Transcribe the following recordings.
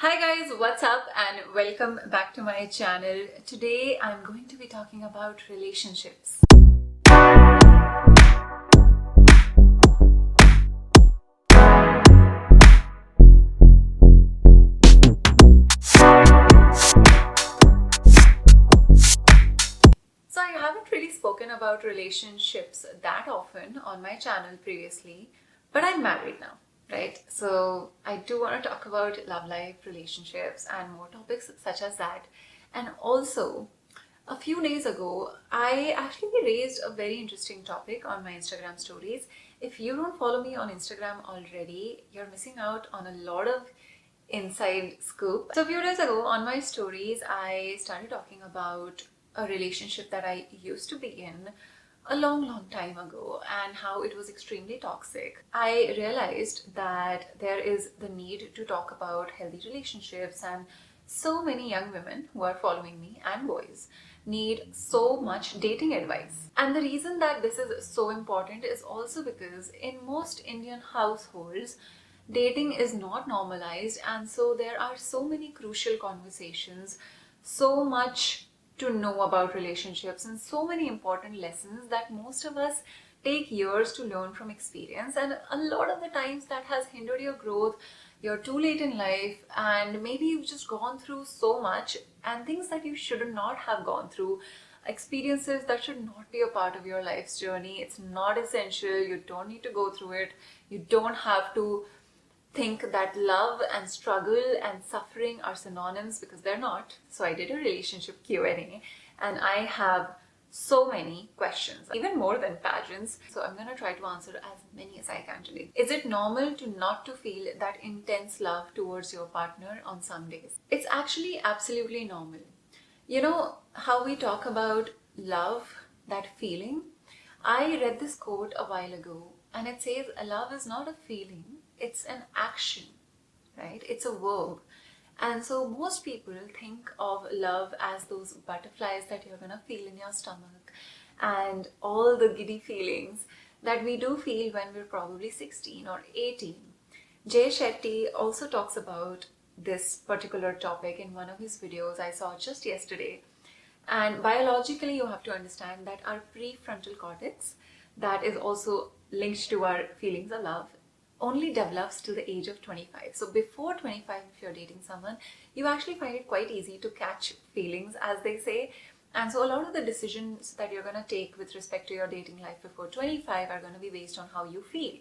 Hi guys, what's up and welcome back to my channel. Today I'm going to be talking about relationships. So I haven't really spoken about relationships that often on my channel previously, but I'm married now, right? So I do want to talk about love life, relationships, and more topics such as that. And also, a few days ago, I actually raised a very interesting topic on my Instagram stories. If you don't follow me on Instagram already, you're missing out on a lot of inside scoop. So a few days ago on my stories, I started talking about a relationship that I used to be in a long time ago and how it was extremely toxic. I realized that there is the need to talk about healthy relationships, and so many young women who are following me and boys need so much dating advice. And the reason that this is so important is also because in most Indian households, dating is not normalized, and so there are so many crucial conversations, so much to know about relationships, and so many important lessons that most of us take years to learn from experience. And a lot of the times that has hindered your growth. You're too late in life, and maybe you've just gone through so much and things that you should not have gone through, experiences that should not be a part of your life's journey. It's not essential. You don't need to go through it. You don't have to think that love and struggle and suffering are synonyms, because they're not. So I did a relationship Q&A and I have so many questions, even more than pageants. So I'm going to try to answer as many as I can today. Is it normal to not to feel that intense love towards your partner on some days? It's actually absolutely normal. You know how we talk about love, that feeling? I read this quote a while ago and it says, love is not a feeling, it's an action, right? It's a verb. And so most people think of love as those butterflies that you're gonna feel in your stomach and all the giddy feelings that we do feel when we're probably 16 or 18. Jay Shetty also talks about this particular topic in one of his videos I saw just yesterday. And biologically, you have to understand that our prefrontal cortex, that is also linked to our feelings of love, only develops till the age of 25. So before 25, if you're dating someone, you actually find it quite easy to catch feelings, as they say. And so a lot of the decisions that you're going to take with respect to your dating life before 25 are going to be based on how you feel.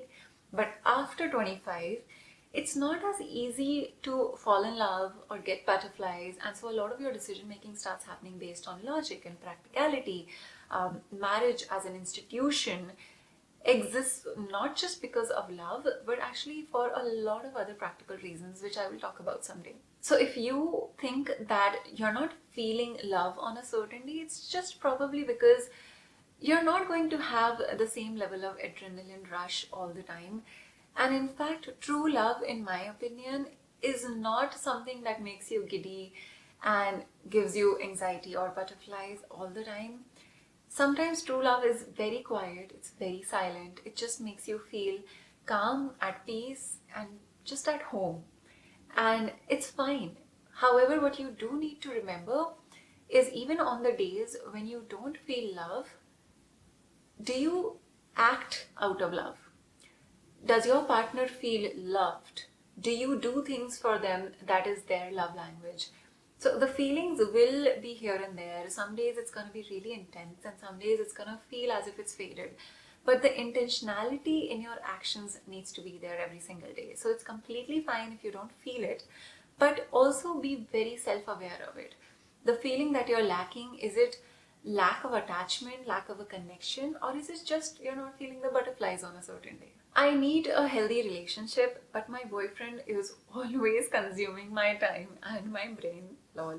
But after 25, it's not as easy to fall in love or get butterflies, and so a lot of your decision making starts happening based on logic and practicality. Marriage as an institution exists not just because of love, but actually for a lot of other practical reasons, which I will talk about someday. So if you think that you're not feeling love on a certain day, it's just probably because you're not going to have the same level of adrenaline rush all the time. And in fact, true love, in my opinion, is not something that makes you giddy and gives you anxiety or butterflies all the time. Sometimes true love is very quiet, it's very silent, it just makes you feel calm, at peace, and just at home. And it's fine. However, what you do need to remember is, even on the days when you don't feel love, do you act out of love? Does your partner feel loved? Do you do things for them that is their love language? So the feelings will be here and there. Some days it's going to be really intense and some days it's going to feel as if it's faded. But the intentionality in your actions needs to be there every single day. So it's completely fine if you don't feel it, but also be very self-aware of it. The feeling that you're lacking, is it lack of attachment, lack of a connection, or is it just you're not feeling the butterflies on a certain day? I need a healthy relationship, but my boyfriend is always consuming my time and my brain. Lol.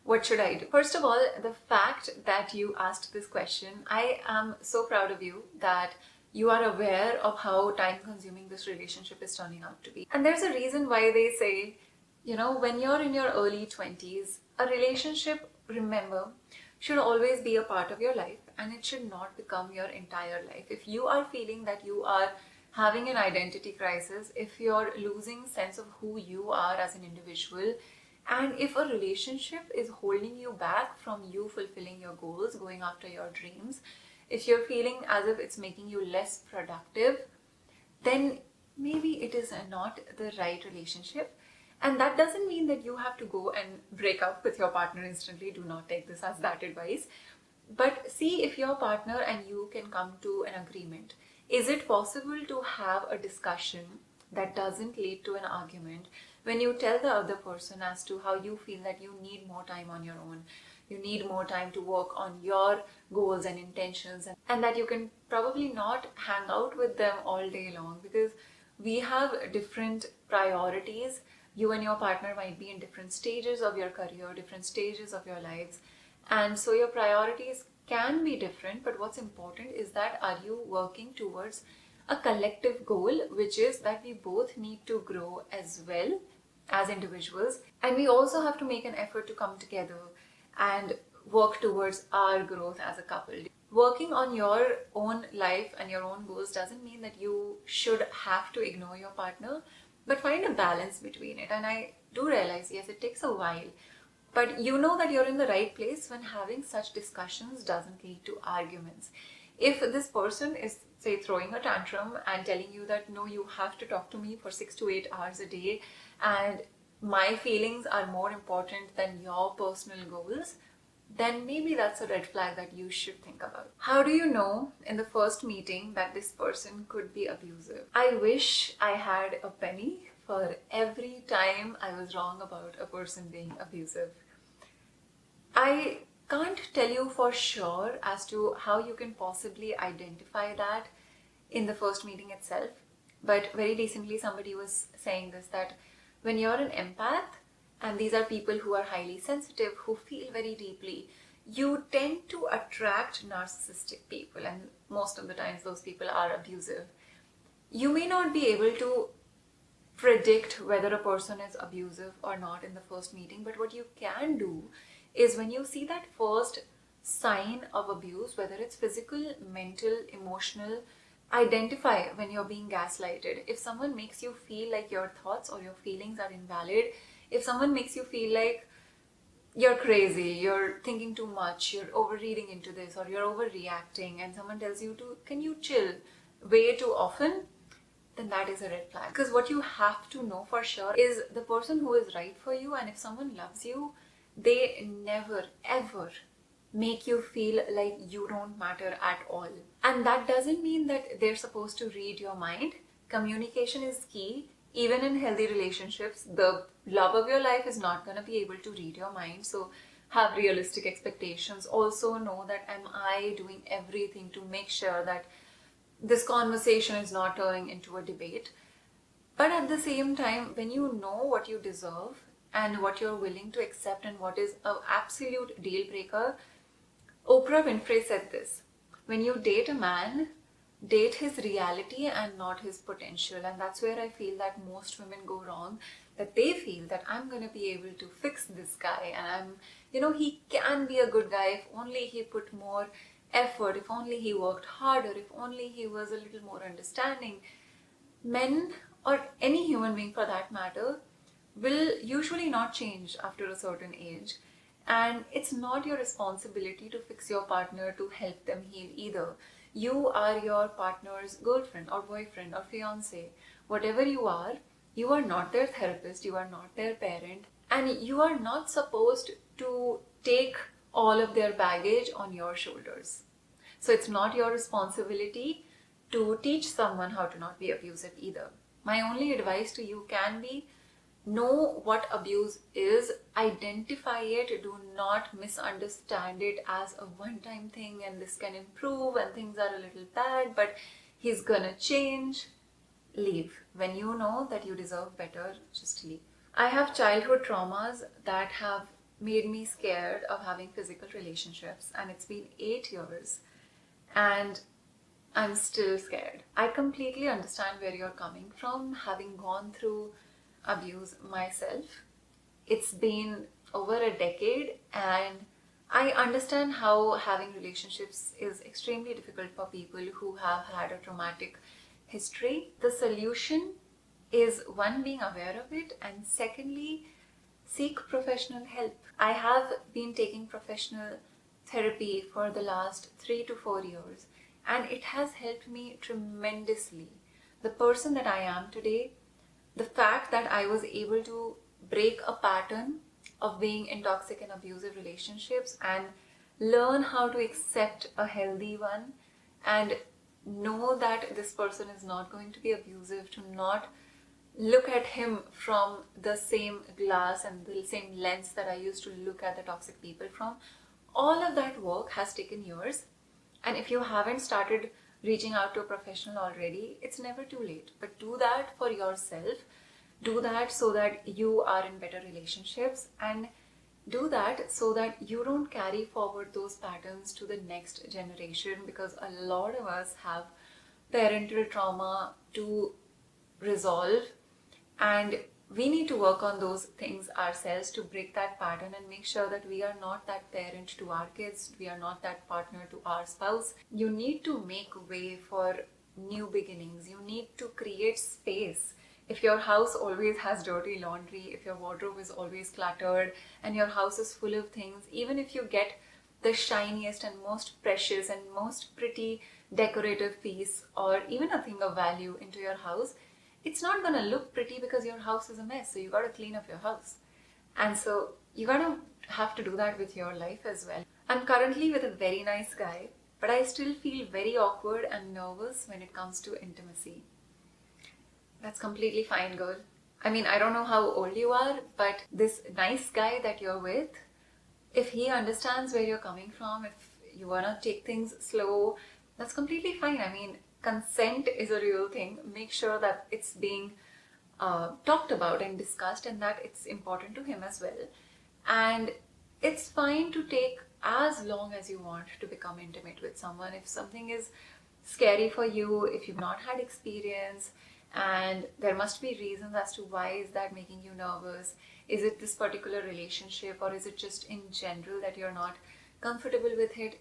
What should I do? First of all, the fact that you asked this question, I am so proud of you that you are aware of how time consuming this relationship is turning out to be. And there's a reason why they say, when you're in your early 20s, a relationship, remember, should always be a part of your life and it should not become your entire life. If you are feeling that you are having an identity crisis, if you're losing sense of who you are as an individual, and if a relationship is holding you back from you fulfilling your goals, going after your dreams, if you're feeling as if it's making you less productive, then maybe it is not the right relationship. And that doesn't mean that you have to go and break up with your partner instantly. Do not take this as that advice. But see if your partner and you can come to an agreement. Is it possible to have a discussion that doesn't lead to an argument when you tell the other person as to how you feel that you need more time on your own, you need more time to work on your goals and intentions, and that you can probably not hang out with them all day long because we have different priorities. You and your partner might be in different stages of your career, different stages of your lives, and so your priorities can be different. But what's important is that are you working towards a collective goal, which is that we both need to grow as well as individuals, and we also have to make an effort to come together and work towards our growth as a couple. Working on your own life and your own goals doesn't mean that you should have to ignore your partner, but find a balance between it. And I do realize, yes, it takes a while, but you know that you're in the right place when having such discussions doesn't lead to arguments. If this person is, say, throwing a tantrum and telling you that no, you have to talk to me for 6 to 8 hours a day and my feelings are more important than your personal goals, then maybe that's a red flag that you should think about. How do you know in the first meeting that this person could be abusive? I wish I had a penny for every time I was wrong about a person being abusive. I can't tell you for sure as to how you can possibly identify that in the first meeting itself, but very recently somebody was saying this, that when you're an empath, and these are people who are highly sensitive, who feel very deeply, you tend to attract narcissistic people, and most of the times those people are abusive. You may not be able to predict whether a person is abusive or not in the first meeting, but what you can do is when you see that first sign of abuse, whether it's physical, mental, emotional, identify when you're being gaslighted. If someone makes you feel like your thoughts or your feelings are invalid, if someone makes you feel like you're crazy, you're thinking too much, you're overreading into this, or you're overreacting, and someone tells you to, can you chill way too often, then that is a red flag. Because what you have to know for sure is the person who is right for you, and if someone loves you, they never ever make you feel like you don't matter at all. And that doesn't mean that they're supposed to read your mind. Communication is key. Even in healthy relationships, the love of your life is not going to be able to read your mind. So have realistic expectations. Also know that am I doing everything to make sure that this conversation is not turning into a debate. But at the same time, when you know what you deserve and what you're willing to accept and what is an absolute deal breaker, Oprah Winfrey said this: when you date a man, date his reality and not his potential. And that's where I feel that most women go wrong, that they feel that I'm going to be able to fix this guy, and he can be a good guy if only he put more effort, if only he worked harder, if only he was a little more understanding. Men, or any human being for that matter, will usually not change after a certain age. And it's not your responsibility to fix your partner, to help them heal either. You are your partner's girlfriend or boyfriend or fiance. Whatever you are not their therapist, you are not their parent, and you are not supposed to take all of their baggage on your shoulders. So it's not your responsibility to teach someone how to not be abusive either. My only advice to you can be, know what abuse is, identify it, do not misunderstand it as a one-time thing and this can improve and things are a little bad, but he's gonna change. Leave. When you know that you deserve better, just leave. I have childhood traumas that have made me scared of having physical relationships, and it's been 8 years and I'm still scared. I completely understand where you're coming from, having gone through abuse myself. It's been over a decade, and I understand how having relationships is extremely difficult for people who have had a traumatic history. The solution is one, being aware of it, and secondly, seek professional help. I have been taking professional therapy for the last 3 to 4 years, and it has helped me tremendously. The person that I am today, the fact that I was able to break a pattern of being in toxic and abusive relationships and learn how to accept a healthy one and know that this person is not going to be abusive, to not look at him from the same glass and the same lens that I used to look at the toxic people from. All of that work has taken years, and if you haven't started reaching out to a professional already, it's never too late. But do that for yourself. Do that so that you are in better relationships, and do that so that you don't carry forward those patterns to the next generation, because a lot of us have parental trauma to resolve, and we need to work on those things ourselves to break that pattern and make sure that we are not that parent to our kids, we are not that partner to our spouse. You need to make way for new beginnings. You need to create space. If your house always has dirty laundry, if your wardrobe is always cluttered, and your house is full of things, even if you get the shiniest and most precious and most pretty decorative piece or even a thing of value into your house, it's not going to look pretty because your house is a mess. So you got to clean up your house. And so you got to have to do that with your life as well. I'm currently with a very nice guy, but I still feel very awkward and nervous when it comes to intimacy. That's completely fine, girl. I mean, I don't know how old you are, but this nice guy that you're with, if he understands where you're coming from, if you want to take things slow, that's completely fine. I mean, consent is a real thing. Make sure that it's being talked about and discussed, and that it's important to him as well. And it's fine to take as long as you want to become intimate with someone. If something is scary for you, if you've not had experience, and there must be reasons as to why is that making you nervous. Is it this particular relationship, or is it just in general that you're not comfortable with it?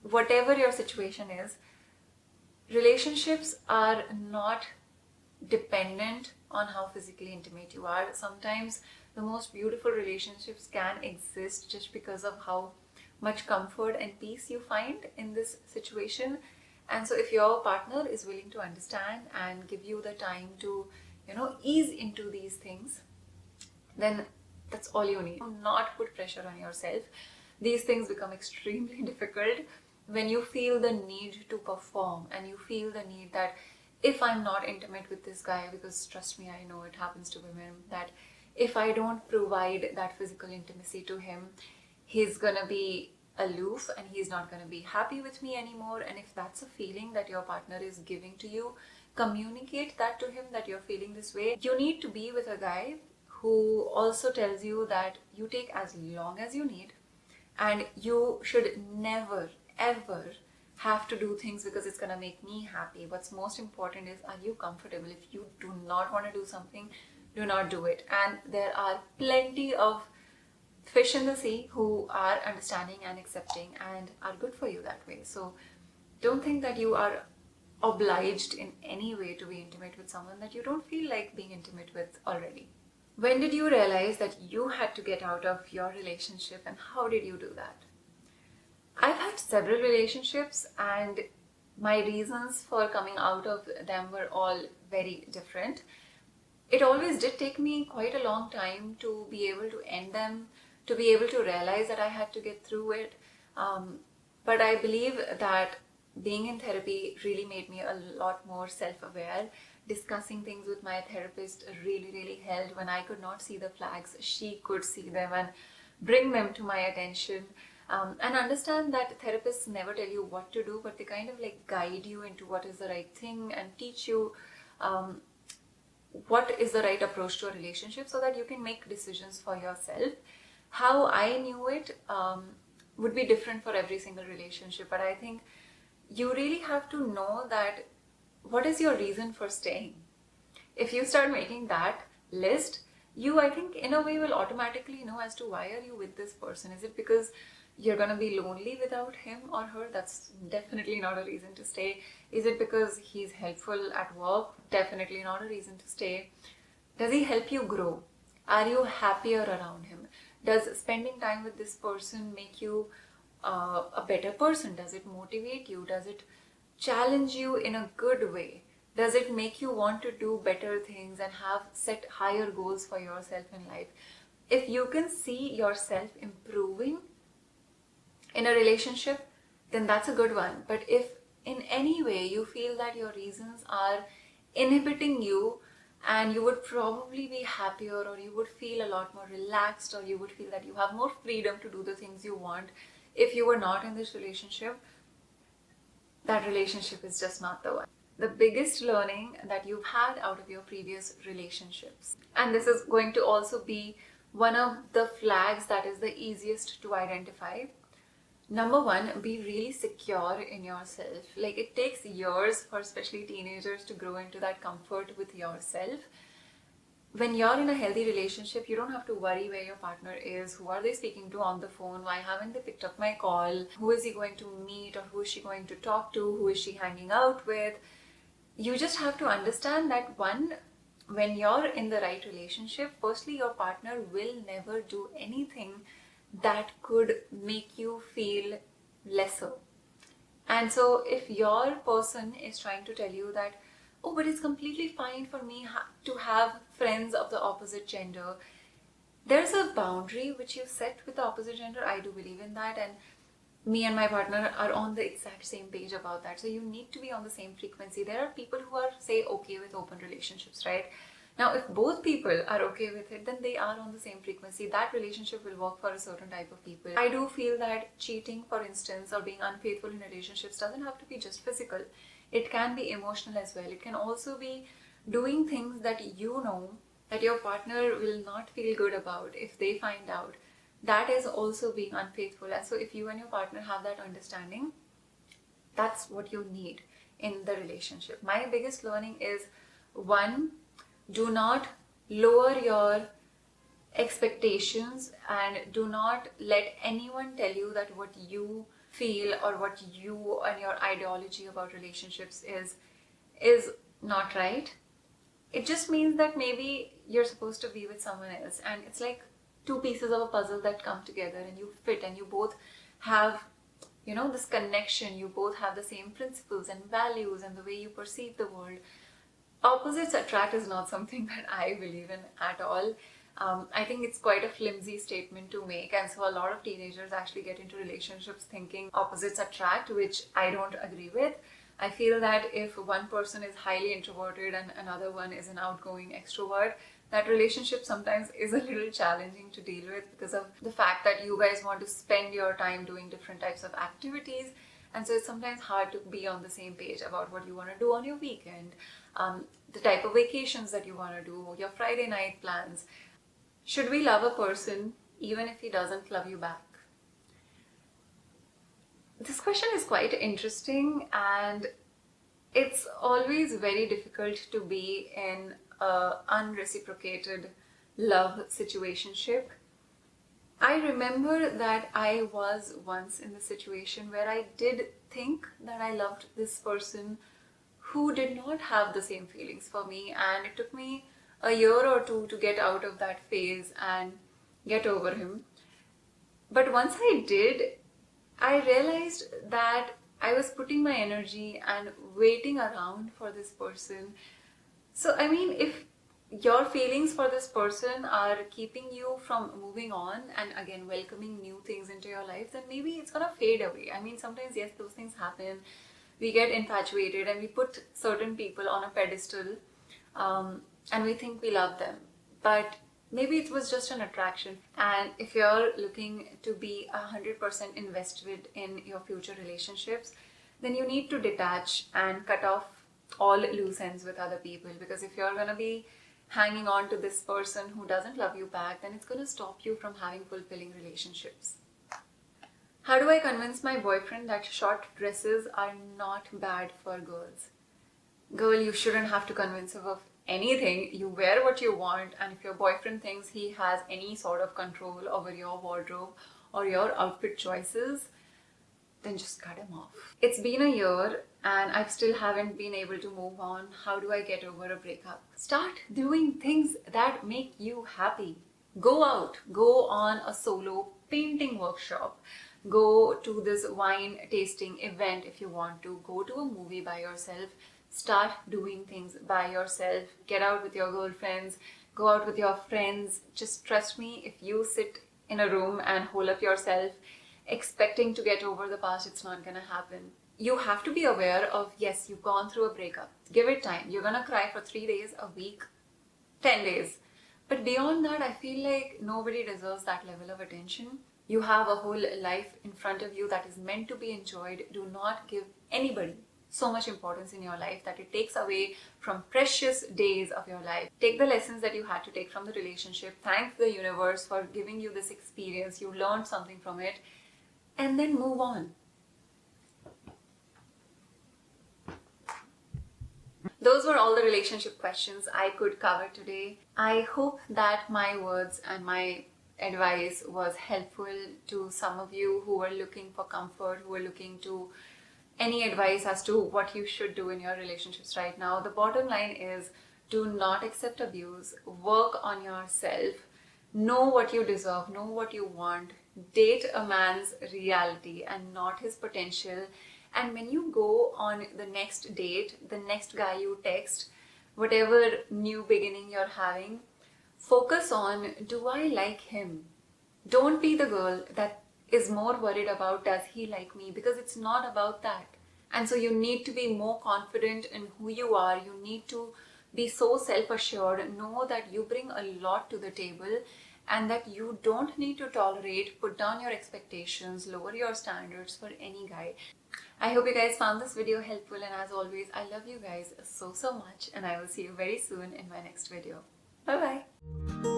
Whatever your situation is, relationships are not dependent on how physically intimate you are. Sometimes the most beautiful relationships can exist just because of how much comfort and peace you find in this situation. And so if your partner is willing to understand and give you the time to, ease into these things, then that's all you need. Do not put pressure on yourself. These things become extremely difficult when you feel the need to perform, and you feel the need that if I'm not intimate with this guy, because trust me, I know it happens to women, that if I don't provide that physical intimacy to him, he's gonna be aloof and he's not going to be happy with me anymore. And if that's a feeling that your partner is giving to you, communicate that to him, that you're feeling this way. You need to be with a guy who also tells you that you take as long as you need, and you should never ever have to do things because it's going to make me happy. What's most important is, are you comfortable? If you do not want to do something, do not do it. And there are plenty of fish in the sea who are understanding and accepting and are good for you that way. So don't think that you are obliged in any way to be intimate with someone that you don't feel like being intimate with already. When did you realize that you had to get out of your relationship, and how did you do that? I've had several relationships, and my reasons for coming out of them were all very different. It always did take me quite a long time to be able to end them, to be able to realize that I had to get through it. But I believe that being in therapy really made me a lot more self-aware. Discussing things with my therapist really helped. When I could not see the flags, she could see them and bring them to my attention. And understand that therapists never tell you what to do, but they kind of like guide you into what is the right thing and teach you what is the right approach to a relationship so that you can make decisions for yourself. How I knew it would be different for every single relationship, but I think you really have to know that what is your reason for staying. If you start making that list, you, I think, in a way will automatically know as to why are you with this person. Is it because you're gonna be lonely without him or her? That's definitely not a reason to stay. Is it because he's helpful at work? Definitely not a reason to stay. Does he help you grow? Are you happier around him? Does spending time with this person make you a better person? Does it motivate you? Does it challenge you in a good way? Does it make you want to do better things and have set higher goals for yourself in life? If you can see yourself improving in a relationship, then that's a good one. But if in any way you feel that your reasons are inhibiting you, and you would probably be happier, or you would feel a lot more relaxed, or you would feel that you have more freedom to do the things you want if you were not in this relationship, that relationship is just not the one. The biggest learning that you've had out of your previous relationships, and this is going to also be one of the flags that is the easiest to identify. Number one, be really secure in yourself. Like, it takes years for especially teenagers to grow into that comfort with yourself. When you're in a healthy relationship, you don't have to worry where your partner is, who are they speaking to on the phone, why haven't they picked up my call, who is he going to meet, or who is she going to talk to, who is she hanging out with. You just have to understand that one, when you're in the right relationship, firstly, your partner will never do anything that could make you feel lesser. And so if your person is trying to tell you that, oh, but it's completely fine for me to have friends of the opposite gender, there's a boundary which you set with the opposite gender. I do believe in that, and me and my partner are on the exact same page about that. So you need to be on the same frequency. There are people who are, say, okay with open relationships, right? Now, if both people are okay with it, then they are on the same frequency. That relationship will work for a certain type of people. I do feel that cheating, for instance, or being unfaithful in relationships doesn't have to be just physical. It can be emotional as well. It can also be doing things that you know that your partner will not feel good about if they find out. That is also being unfaithful. And so if you and your partner have that understanding, that's what you need in the relationship. My biggest learning is, one, do not lower your expectations, and do not let anyone tell you that what you feel or what you and your ideology about relationships is not right. It just means that maybe you're supposed to be with someone else, and it's like two pieces of a puzzle that come together and you fit, and you both have, this connection. You both have the same principles and values and the way you perceive the world. Opposites attract is not something that I believe in at all. I think it's quite a flimsy statement to make, and so a lot of teenagers actually get into relationships thinking opposites attract, which I don't agree with. I feel that if one person is highly introverted and another one is an outgoing extrovert, that relationship sometimes is a little challenging to deal with because of the fact that you guys want to spend your time doing different types of activities. And so it's sometimes hard to be on the same page about what you want to do on your weekend, the type of vacations that you want to do, your Friday night plans. Should we love a person even if he doesn't love you back? This question is quite interesting, and it's always very difficult to be in an unreciprocated love situationship. I remember that I was once in the situation where I did think that I loved this person who did not have the same feelings for me, and it took me a year or two to get out of that phase and get over him. But once I did, I realized that I was putting my energy and waiting around for this person. So, I mean, if your feelings for this person are keeping you from moving on and again welcoming new things into your life, then maybe it's gonna fade away. I mean, sometimes, yes, those things happen. We get infatuated and we put certain people on a pedestal, and we think we love them. But maybe it was just an attraction. And if you're looking to be 100% invested in your future relationships, then you need to detach and cut off all loose ends with other people. Because if you're gonna be hanging on to this person who doesn't love you back, then it's gonna stop you from having fulfilling relationships. How do I convince my boyfriend that short dresses are not bad for girls? Girl, you shouldn't have to convince him of anything. You wear what you want, and if your boyfriend thinks he has any sort of control over your wardrobe or your outfit choices, then just cut him off. It's been a year and I still haven't been able to move on. How do I get over a breakup? Start doing things that make you happy. Go out, go on a solo painting workshop, go to this wine tasting event if you want to, go to a movie by yourself. Start doing things by yourself. Get out with your girlfriends, go out with your friends. Just trust me, if you sit in a room and hole up yourself expecting to get over the past, it's not gonna happen. You have to be aware of, yes, you've gone through a breakup. Give it time. You're gonna cry for 3 days, a week, 10 days. But beyond that, I feel like nobody deserves that level of attention. You have a whole life in front of you that is meant to be enjoyed. Do not give anybody so much importance in your life that it takes away from precious days of your life. Take the lessons that you had to take from the relationship. Thank the universe for giving you this experience. You learned something from it. And then move on. Those were all the relationship questions I could cover today. I hope that my words and my advice was helpful to some of you who were looking for comfort, who were looking to any advice as to what you should do in your relationships right now. The bottom line is, do not accept abuse. Work on yourself. Know what you deserve. Know what you want. Date a man's reality and not his potential. And when you go on the next date, the next guy you text, whatever new beginning you're having, focus on, do I like him? Don't be the girl that is more worried about, does he like me? Because it's not about that. And so you need to be more confident in who you are. You need to be so self-assured. Know that you bring a lot to the table and that you don't need to tolerate, put down your expectations, lower your standards for any guy. I hope you guys found this video helpful, and as always, I love you guys so much, and I will see you very soon in my next video. Bye bye.